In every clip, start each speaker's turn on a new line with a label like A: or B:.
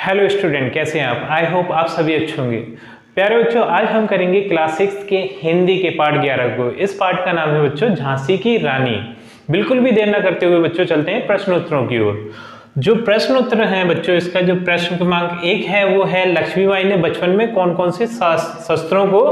A: Hello student, कैसे हैं आप? आई होप आप सभी अच्छे होंगे। प्यारे बच्चों, आज हम करेंगे क्लास 6 के हिंदी के पार्ट 11 को। इस पार्ट का नाम है बच्चों झांसी की रानी। बिल्कुल भी देर न करते हुए बच्चों चलते हैं प्रश्न उत्तरों की ओर। जो प्रश्न उत्तर हैं बच्चों, इसका जो प्रश्न क्रमांक 1 है वो है लक्ष्मीबाई ने बचपन में कौन कौन से शस्त्रों को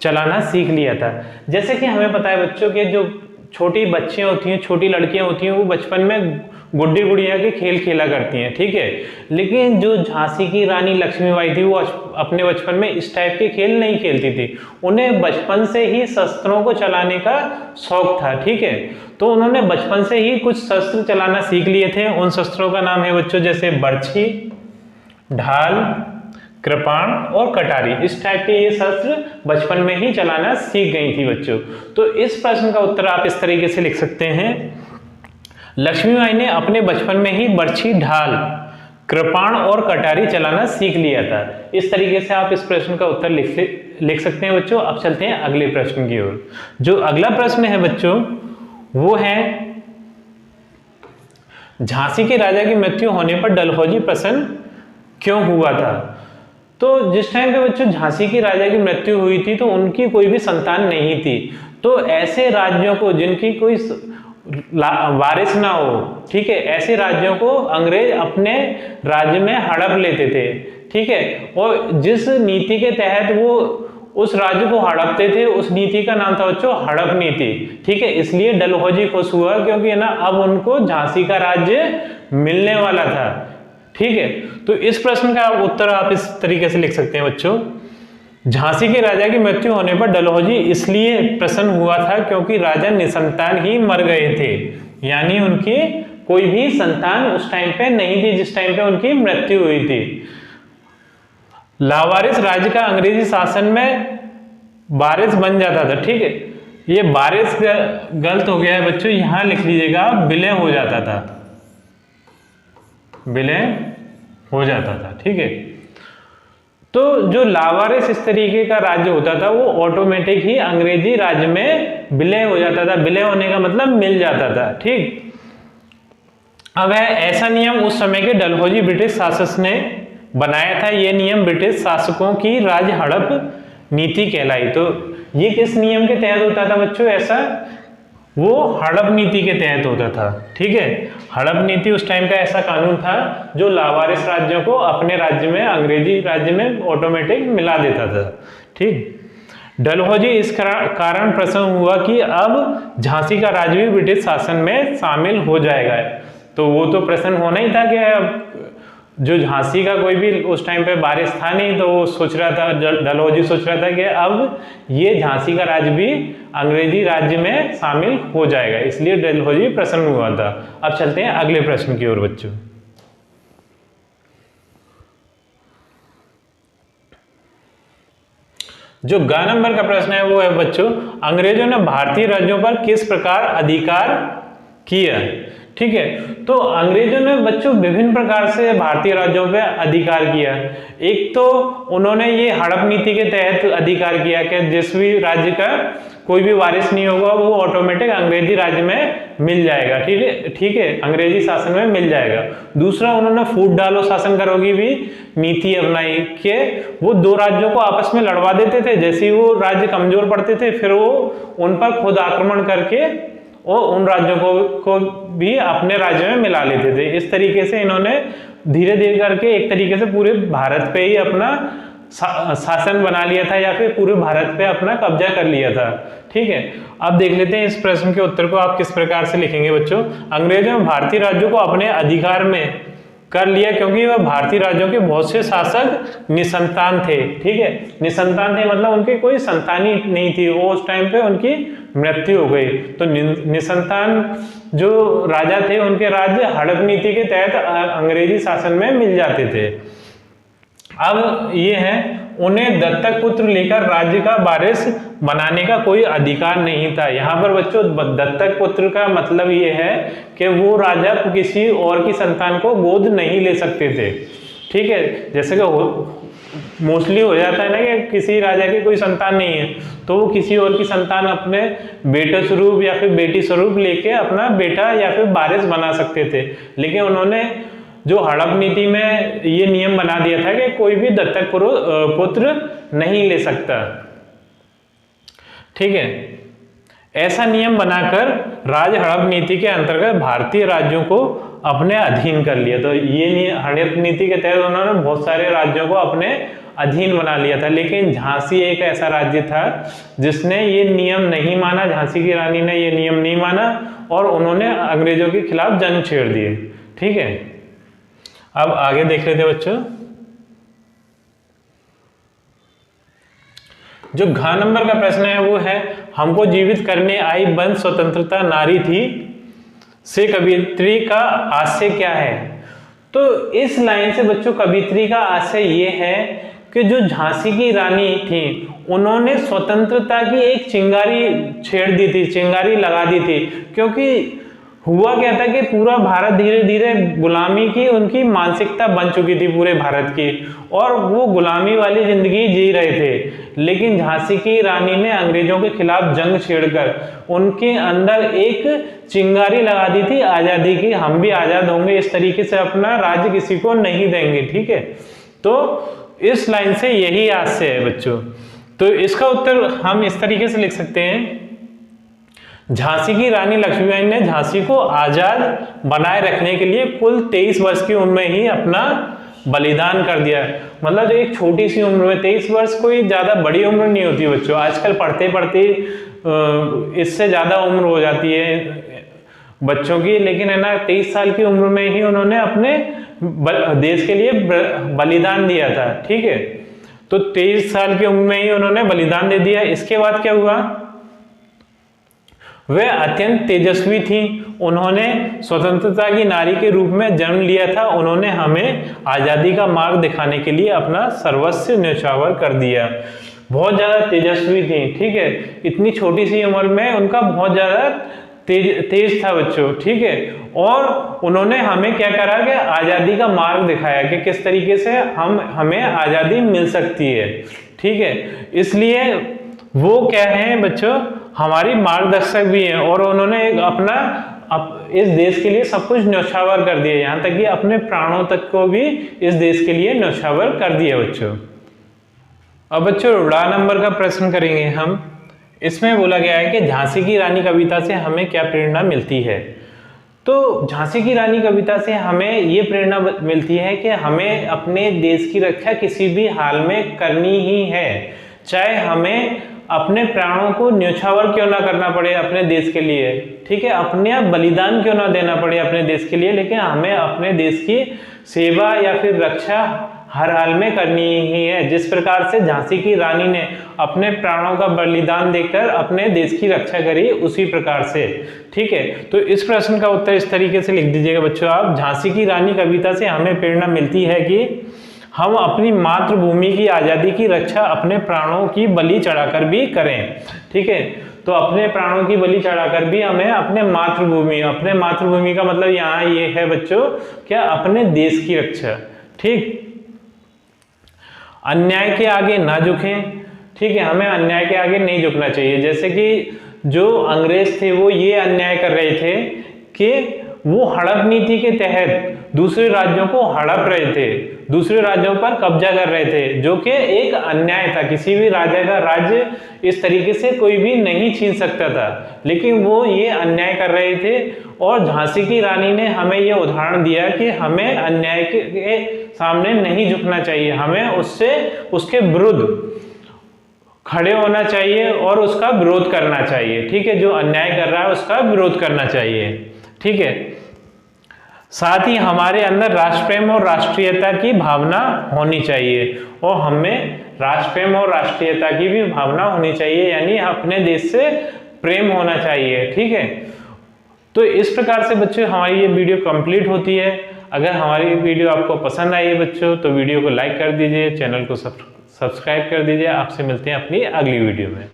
A: चलाना सीख लिया था। जैसे कि हमें पता है बच्चों के जो छोटी बच्चियां होती हैं, छोटी लड़कियां होती हैं, वो बचपन में गुड्डी गुड़िया के खेल खेला करती हैं, ठीक है। लेकिन जो झांसी की रानी लक्ष्मीबाई थी वो अपने बचपन में इस टाइप के खेल नहीं खेलती थी। उन्हें बचपन से ही शस्त्रों को चलाने का शौक था, ठीक है। तो उन्होंने बचपन से ही कुछ शस्त्र चलाना सीख लिए थे। उन शस्त्रों का नाम है बच्चों जैसे बर्छी, ढाल, कृपाण और कटारी। इस टाइप के ये शस्त्र बचपन में ही चलाना सीख गई थी बच्चों। तो इस प्रश्न का उत्तर आप इस तरीके से लिख सकते हैं, लक्ष्मीबाई ने अपने बचपन में ही बर्छी, ढाल, कृपाण और कटारी चलाना सीख लिया था। इस तरीके से आप इस प्रश्न का उत्तर लिख सकते हैं बच्चों। अब चलते हैं अगले प्रश्न की ओर। जो अगला प्रश्न है बच्चों वो है, झांसी के राजा की मृत्यु होने पर डलहौजी प्रसन्न क्यों हुआ था। तो जिस टाइम पे बच्चों झांसी की राजा की मृत्यु हुई थी तो उनकी कोई भी संतान नहीं थी। तो ऐसे राज्यों को जिनकी कोई वारिस ना हो, ठीक है, ऐसे राज्यों को अंग्रेज अपने राज्य में हड़प लेते थे, ठीक है। और जिस नीति के तहत वो उस राज्य को हड़पते थे उस नीति का नाम था बच्चों हड़प नीति, ठीक है। इसलिए डलहौजी खुश हुआ क्योंकि ना अब उनको झांसी का राज्य मिलने वाला था, ठीक है। तो इस प्रश्न का उत्तर आप इस तरीके से लिख सकते हैं बच्चों, झांसी के राजा की मृत्यु होने पर डलहौजी इसलिए प्रसन्न हुआ था क्योंकि राजा निसंतान ही मर गए थे। यानी उनकी कोई भी संतान उस टाइम पे नहीं थी जिस टाइम पे उनकी मृत्यु हुई थी। लावारिस राज्य का अंग्रेजी शासन में वारिस बन जाता था, ठीक है। ये वारिस गलत हो गया है बच्चों, यहां लिख लीजिएगा विलय हो जाता था, विलय हो जाता था, ठीक है। तो जो लावारिस इस तरीके का राज्य होता था वो ऑटोमेटिक ही अंग्रेजी राज्य में विलय हो जाता था। विलय होने का मतलब मिल जाता था, ठीक। अब है ऐसा नियम उस समय के डलहौजी ब्रिटिश शासक ने बनाया था। यह नियम ब्रिटिश शासकों की राज्य हड़प नीति कहलाई। तो ये किस नियम के तहत होता था बच्चों? ऐसा वो हड़प नीति के तहत होता था, ठीक है। हड़प नीति उस टाइम का ऐसा कानून था जो लावारिस राज्यों को अपने राज्य में अंग्रेजी राज्य में ऑटोमेटिक मिला देता था, ठीक। डलहौजी इस कारण प्रसन्न हुआ कि अब झांसी का राज्य भी ब्रिटिश शासन में शामिल हो जाएगा। तो वो तो प्रसन्न होना ही था कि अब जो झांसी का कोई भी उस टाइम पे वारिस था नहीं, तो वो सोच रहा था, डलहौजी सोच रहा था कि अब ये झांसी का राज्य भी अंग्रेजी राज्य में शामिल हो जाएगा, इसलिए डलहौजी प्रसन्न हुआ था। अब चलते हैं अगले प्रश्न की ओर बच्चों। जो ग नंबर का प्रश्न है वो है बच्चों, अंग्रेजों ने भारतीय राज्यों पर किस प्रकार अधिकार किया, ठीक है। तो अंग्रेजों ने बच्चों विभिन्न प्रकार से भारतीय राज्यों पे अधिकार किया। एक तो उन्होंने ये हड़प नीति के तहत अधिकार किया कि जिस भी राज्य का कोई भी वारिस नहीं होगा वो ऑटोमेटिक अंग्रेजी राज्य में मिल जाएगा, ठीक है, अंग्रेजी शासन में मिल जाएगा। दूसरा, उन्होंने फूट डालो शासन करोगी भी नीति अपनाई कि वो दो राज्यों को आपस में लड़वा देते थे। जैसे ही वो राज्य कमजोर पड़ते थे फिर वो उन पर खुद आक्रमण करके और उन राज्यों को भी अपने राज्य में मिला लेते थे। इस तरीके से इन्होंने धीरे धीरे करके एक तरीके से पूरे भारत पे ही अपना शासन बना लिया था या फिर पूरे भारत पे अपना कब्जा कर लिया था, ठीक है। अब देख लेते हैं इस प्रश्न के उत्तर को आप किस प्रकार से लिखेंगे बच्चों। अंग्रेजों ने भारतीय राज्यों को अपने अधिकार में कर लिया क्योंकि वह भारतीय राज्यों के बहुत से शासक निसंतान थे, ठीक है। निसंतान थे मतलब उनकी कोई संतान ही नहीं थी, वो उस टाइम पे उनकी मृत्यु हो गई। तो निसंतान जो राजा थे उनके राज्य हड़प नीति के तहत अंग्रेजी शासन में मिल जाते थे। अब ये है, उन्हें दत्तक पुत्र लेकर राज्य का वारिस बनाने का कोई अधिकार नहीं था। यहाँ पर बच्चों दत्तक पुत्र का मतलब ये है कि वो राजा किसी और की संतान को गोद नहीं ले सकते थे, ठीक है। जैसे कि मोस्टली हो जाता है ना कि किसी राजा की कोई संतान नहीं है तो वो किसी और की संतान अपने बेटे स्वरूप या फिर बेटी स्वरूप लेके अपना बेटा या फिर वारिस बना सकते थे। लेकिन उन्होंने जो हड़प नीति में ये नियम बना दिया था कि कोई भी दत्तक पुत्र नहीं ले सकता। ठीक है, ऐसा नियम बनाकर राज हड़प नीति के अंतर्गत भारतीय राज्यों को अपने अधीन कर लिया। तो ये हड़प नीति के तहत उन्होंने बहुत सारे राज्यों को अपने अधीन बना लिया था, लेकिन झांसी एक ऐसा राज्य था जिसने ये नियम नहीं माना, झांसी की रानी ने ये नियम नहीं माना और उन्होंने अंग्रेजों के खिलाफ जंग छेड़ दिए। ठीक है, अब आगे देख लेते हैं बच्चों। जो घ नंबर का प्रश्न है वो है, हमको जीवित करने आई बंद स्वतंत्रता नारी थी से कवियत्री का आशय क्या है। तो इस लाइन से बच्चों कवियत्री का आशय ये है कि जो झांसी की रानी थी उन्होंने स्वतंत्रता की एक चिंगारी छेड़ दी थी, चिंगारी लगा दी थी, क्योंकि हुआ क्या था कि पूरा भारत धीरे धीरे गुलामी की उनकी मानसिकता बन चुकी थी पूरे भारत की, और वो गुलामी वाली जिंदगी जी रहे थे। लेकिन झांसी की रानी ने अंग्रेजों के खिलाफ जंग छेड़कर उनके अंदर एक चिंगारी लगा दी थी आजादी की, हम भी आजाद होंगे, इस तरीके से अपना राज्य किसी को नहीं देंगे। ठीक है, तो इस लाइन से यही आशय है बच्चों। तो इसका उत्तर हम इस तरीके से लिख सकते हैं, झांसी की रानी लक्ष्मीबाई ने झांसी को आजाद बनाए रखने के लिए कुल 23 वर्ष की उम्र में ही अपना बलिदान कर दिया। मतलब एक छोटी सी उम्र में 23 वर्ष कोई ज्यादा बड़ी उम्र नहीं होती बच्चों, आजकल पढ़ते पढ़ते इससे ज्यादा उम्र हो जाती है बच्चों की, लेकिन है ना 23 साल की उम्र में ही उन्होंने अपने देश के लिए बलिदान दिया था। ठीक है, तो 23 साल की उम्र में ही उन्होंने बलिदान दे दिया। इसके बाद क्या हुआ, वे अत्यंत तेजस्वी थी, उन्होंने स्वतंत्रता की नारी के रूप में जन्म लिया था, उन्होंने हमें आजादी का मार्ग दिखाने के लिए अपना सर्वस्व न्यौछावर कर दिया। बहुत ज्यादा तेजस्वी थी। ठीक है, इतनी छोटी सी उम्र में उनका बहुत ज्यादा तेज था बच्चों। ठीक है, और उन्होंने हमें क्या करा कि आजादी का मार्ग दिखाया कि किस तरीके से हमें आजादी मिल सकती है। ठीक है, इसलिए वो क्या है बच्चों, हमारी मार्गदर्शक भी हैं, और उन्होंने इस देश के लिए सब कुछ न्यौछावर कर दिया, यहाँ तक कि अपने प्राणों तक को भी इस देश के लिए न्यौछावर कर दिया बच्चों। अब बच्चों ड़ा नंबर का प्रश्न करेंगे हम। इसमें बोला गया है कि झांसी की रानी कविता से हमें क्या प्रेरणा मिलती है। तो झांसी की रानी कविता से हमें ये प्रेरणा मिलती है कि हमें अपने देश की रक्षा किसी भी हाल में करनी ही है, चाहे हमें अपने प्राणों को न्यौछावर क्यों ना करना पड़े अपने देश के लिए। ठीक है, अपने बलिदान क्यों ना देना पड़े अपने देश के लिए, लेकिन हमें अपने देश की सेवा या फिर रक्षा हर हाल में करनी ही है। जिस प्रकार से झांसी की रानी ने अपने प्राणों का बलिदान देकर अपने देश की रक्षा करी, उसी प्रकार से। ठीक है, तो इस प्रश्न का उत्तर इस तरीके से लिख दीजिएगा बच्चों आप, झांसी की रानी कविता से हमें प्रेरणा मिलती है कि हम अपनी मातृभूमि की आजादी की रक्षा अपने प्राणों की बलि चढ़ाकर भी करें। ठीक है, तो अपने प्राणों की बलि चढ़ाकर भी हमें अपने मातृभूमि का मतलब यहाँ ये है बच्चों, क्या अपने देश की रक्षा। ठीक, अन्याय के आगे ना झुकें। ठीक है, हमें अन्याय के आगे नहीं झुकना चाहिए। जैसे कि जो अंग्रेज थे वो ये अन्याय कर रहे थे कि वो हड़प नीति के तहत दूसरे राज्यों को हड़प रहे थे, दूसरे राज्यों पर कब्जा कर रहे थे, जो कि एक अन्याय था। किसी भी राजा का राज्य इस तरीके से कोई भी नहीं छीन सकता था, लेकिन वो ये अन्याय कर रहे थे। और झांसी की रानी ने हमें ये उदाहरण दिया कि हमें अन्याय के सामने नहीं झुकना चाहिए, हमें उसके विरुद्ध खड़े होना चाहिए और उसका विरोध करना चाहिए। ठीक है, जो अन्याय कर रहा है उसका विरोध करना चाहिए। ठीक है, साथ ही हमारे अंदर राष्ट्रप्रेम और राष्ट्रीयता की भावना होनी चाहिए, और हमें राष्ट्रप्रेम और राष्ट्रीयता की भी भावना होनी चाहिए, यानी अपने देश से प्रेम होना चाहिए। ठीक है, तो इस प्रकार से बच्चों हमारी ये वीडियो कंप्लीट होती है। अगर हमारी वीडियो आपको पसंद आई है बच्चों, तो वीडियो को लाइक कर दीजिए, चैनल को सब्सक्राइब कर दीजिए। आपसे मिलते हैं अपनी अगली वीडियो में।